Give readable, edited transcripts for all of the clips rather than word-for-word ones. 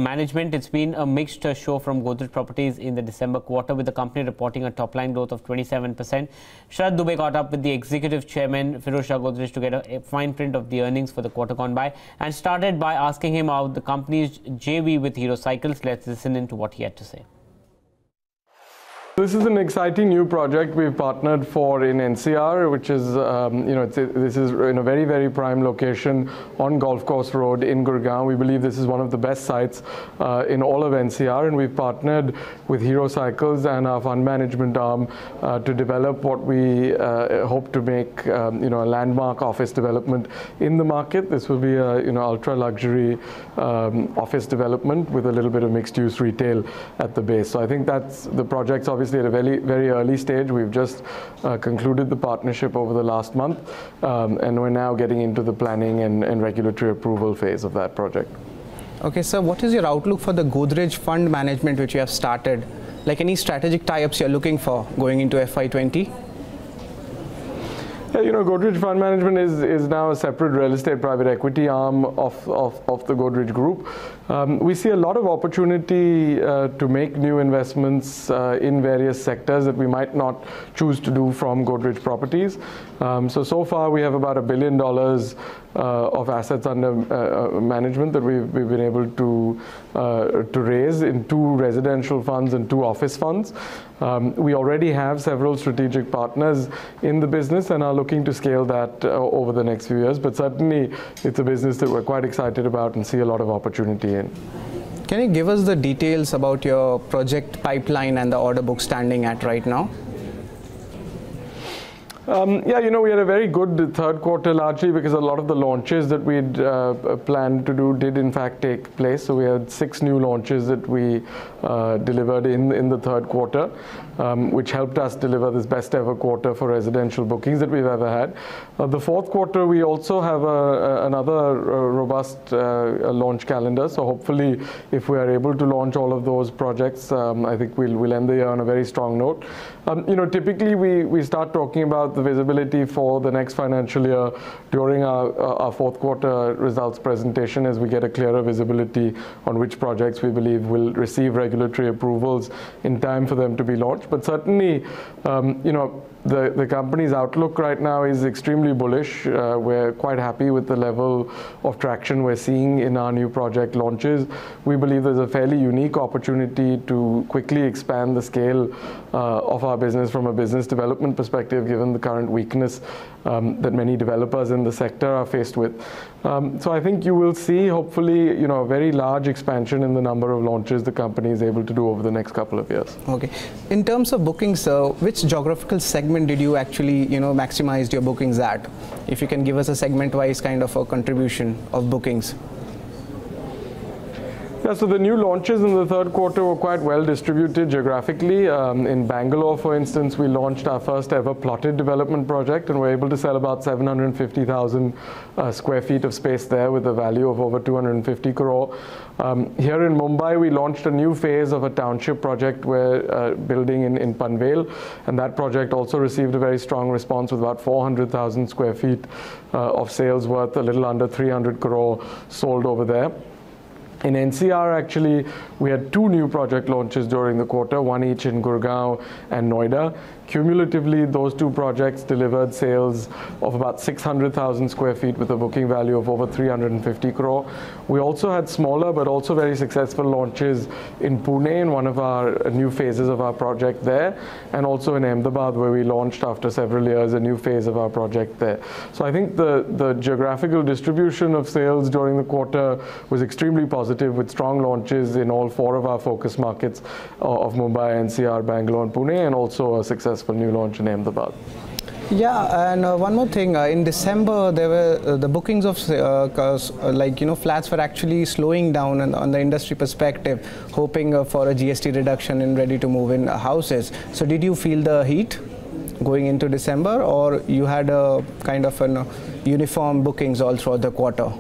Management, it's been a mixed show from Godrej Properties in the December quarter, with the company reporting a top-line growth of 27%. Sharath Dubey caught up with the Executive Chairman Pirojsha Godrej to get a fine print of the earnings for the quarter gone by, and started by asking him about the company's JV with Hero Cycles. Let's listen in to what he had to say. This is an exciting new project we've partnered for in NCR, which is, this is in a very, very prime location on Golf Course Road in Gurgaon. We believe this is one of the best sites in all of NCR, and we've partnered with Hero Cycles and our fund management arm to develop what we hope to make, a landmark office development in the market. This will be a, ultra luxury office development with a little bit of mixed-use retail at the base. So I think that's the project's obviously at a very, very early stage. We've just concluded the partnership over the last month, and we're now getting into the planning and regulatory approval phase of that project. Okay, sir, what is your outlook for the Godrej fund management which you have started? Like any strategic tie-ups you're looking for going into FY20? Yeah, Godrej Fund Management is now a separate real estate private equity arm of the Godrej Group. We see a lot of opportunity to make new investments in various sectors that we might not choose to do from Godrej Properties. So far we have about $1 billion of assets under management that we've been able to raise in 2 residential funds and 2 office funds. We already have several strategic partners in the business and are looking to scale that over the next few years, but certainly it's a business that we're quite excited about and see a lot of opportunity in. Can you give us the details about your project pipeline and the order book standing at right now? Yeah, we had a very good third quarter, largely because a lot of the launches that we'd planned to do did in fact take place. So we had 6 new launches that we delivered in the third quarter, which helped us deliver this best ever quarter for residential bookings that we've ever had. The fourth quarter, we also have another robust launch calendar. So hopefully, if we are able to launch all of those projects, I think we'll end the year on a very strong note. Typically we start talking about the visibility for the next financial year during our fourth quarter results presentation, as we get a clearer visibility on which projects we believe will receive regulatory approvals in time for them to be launched. But certainly, the company's outlook right now is extremely bullish. We're quite happy with the level of traction we're seeing in our new project launches. We believe there's a fairly unique opportunity to quickly expand the scale of our business from a business development perspective, given the current weakness that many developers in the sector are faced with. So I think you will see, hopefully, a very large expansion in the number of launches the company is able to do over the next couple of years. Okay. In terms of bookings, which geographical segment did you actually, maximize your bookings at? If you can give us a segment-wise kind of a contribution of bookings. Yeah, so the new launches in the third quarter were quite well distributed geographically. In Bangalore, for instance, we launched our first ever plotted development project, and we're able to sell about 750,000 square feet of space there with a value of over 250 crore. Here in Mumbai, we launched a new phase of a township project we're building in Panvel, and that project also received a very strong response with about 400,000 square feet of sales worth a little under 300 crore sold over there. In NCR, actually, we had 2 new project launches during the quarter, one each in Gurgaon and Noida. Cumulatively, those 2 projects delivered sales of about 600,000 square feet with a booking value of over 350 crore. We also had smaller but also very successful launches in Pune, in one of our new phases of our project there, and also in Ahmedabad, where we launched after several years a new phase of our project there. So I think the geographical distribution of sales during the quarter was extremely positive, with strong launches in all 4 of our focus markets of Mumbai, NCR, Bangalore and Pune, and also a successful new launch in Ahmedabad. Yeah, and one more thing. In December, there were the bookings of flats were actually slowing down on the industry perspective, hoping for a GST reduction in ready-to-move-in houses. So, did you feel the heat going into December, or you had a kind of an uniform bookings all throughout the quarter?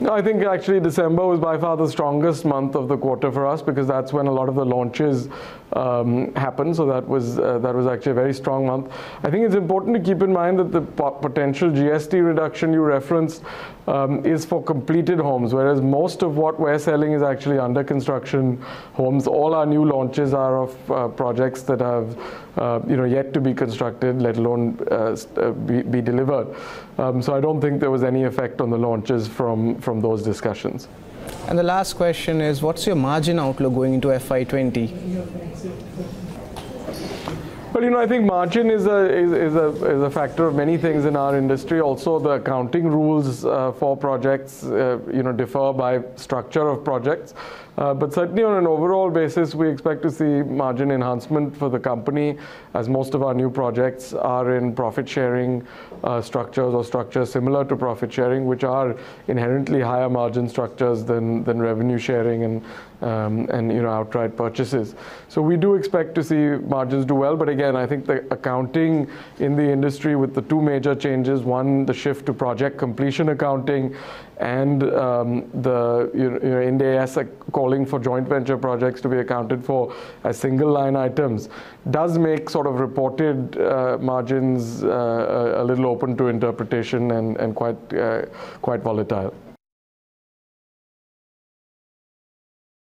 No, I think actually December was by far the strongest month of the quarter for us, because that's when a lot of the launches happened. So that was actually a very strong month. I think it's important to keep in mind that the potential GST reduction you referenced is for completed homes, whereas most of what we're selling is actually under construction homes. All our new launches are of projects that have yet to be constructed, let alone be delivered. So I don't think there was any effect on the launches from those discussions. And the last question is, what's your margin outlook going into FY20? Well, I think margin is a factor of many things in our industry. Also, the accounting rules for projects, differ by structure of projects. But certainly on an overall basis, we expect to see margin enhancement for the company, as most of our new projects are in profit sharing structures or structures similar to profit sharing, which are inherently higher margin structures than revenue sharing and outright purchases. So we do expect to see margins do well. But again, I think the accounting in the industry, with the two major changes, one, the shift to project completion accounting, and the Ind AS calling for joint venture projects to be accounted for as single line items, does make sort of reported margins a little open to interpretation and quite volatile.